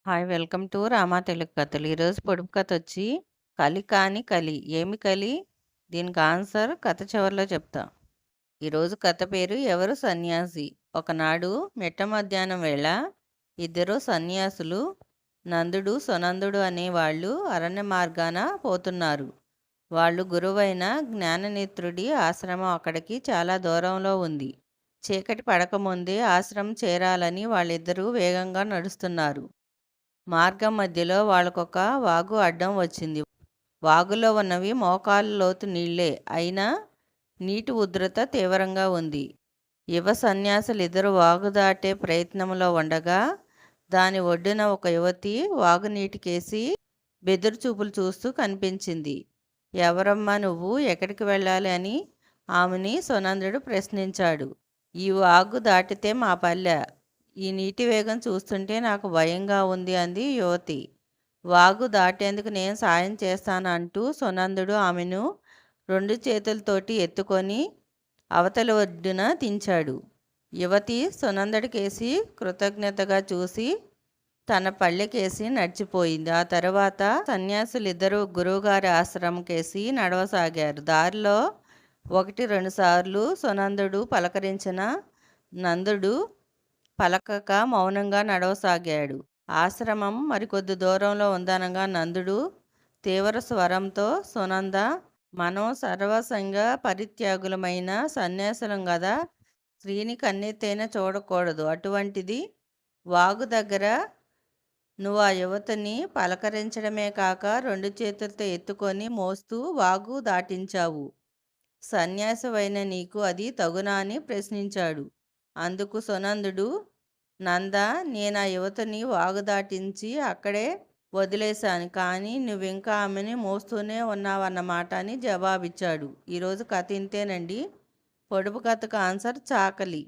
Hi! Welcome to Rama Telugu కథలు. ఈరోజు పొడుపు కథొచ్చి 'కలి కాని కలి'. ఏమి కలి? దీనికి ఆన్సర్ కథ చివరిలో చెప్తా. ఈరోజు కథ పేరు 'ఎవరు సన్యాసి'. ఒకనాడు మిట్ట మధ్యాహ్నం వేళ ఇద్దరు సన్యాసులు నందుడు, సునందుడు అనేవాళ్ళు అరణ్య మార్గాన పోతున్నారు. వాళ్ళు గురువైన జ్ఞాననేత్రుడి ఆశ్రమం అక్కడికి చాలా దూరంలో ఉంది. చీకటి పడకముందే ఆశ్రమం చేరాలని వాళ్ళిద్దరూ వేగంగా నడుస్తున్నారు. మార్గం మధ్యలో వాళ్ళకొక వాగు అడ్డం వచ్చింది. వాగులో ఉన్నవి మోకాళ్ళ లోతు నీళ్ళే. అయినా నీటి ఉధృత తీవ్రంగా ఉంది. యువ సన్యాసులిద్దరూ వాగు దాటే ప్రయత్నంలో ఉండగా దాని ఒడ్డున ఒక యువతి వాగునీటికేసి బెదురుచూపులు చూస్తూ కనిపించింది. ఎవరమ్మా నువ్వు? ఎక్కడికి వెళ్ళాలి అని ఆమెని సునందుడు ప్రశ్నించాడు. ఈ వాగు దాటితే మా పల్లె. ఈ నీటి వేగం చూస్తుంటే నాకు భయంగా ఉంది అంది యువతి. వాగు దాటేందుకు నేను సాయం చేస్తాను అంటూ సునందుడు ఆమెను 2 చేతులతోటి ఎత్తుకొని అవతలి ఒడ్డున దించాడు. యువతి సునందుడికేసి కృతజ్ఞతగా చూసి తన పల్లెకేసి నడిచిపోయింది. ఆ తర్వాత సన్యాసులిద్దరూ గురువుగారి ఆశ్రమం కేసి నడవసాగారు. దారిలో 1-2 సార్లు సునందుడు పలకరించిన నందుడు పలకక మౌనంగా నడవసాగాడు. ఆశ్రమం మరికొద్ది దూరంలో ఉందనగా నందుడు తీవ్ర స్వరంతో, సునంద, మనం సర్వసంగ పరిత్యాగులమైన సన్యాసులం గదా, స్త్రీని కన్నెత్తైనా చూడకూడదు. అటువంటిది వాగు దగ్గర నువ్వు ఆ యువతిని పలకరించడమే కాక 2 చేతులతో ఎత్తుకొని మోస్తూ వాగు దాటించావు. సన్యాసివైన నీకు అది తగునా అని ప్రశ్నించాడు. అందుకు సునందుడు, నందా, నేనా యువతిని వాగు దాటించి అక్కడే వదిలేశాను. కానీ నువ్వింకా ఆమెని మోస్తూనే ఉన్నావన్నమాట అని జవాబిచ్చాడు. ఈరోజు కథ ఇంతేనండి. పొడుపు కథకు ఆన్సర్ చాకలి.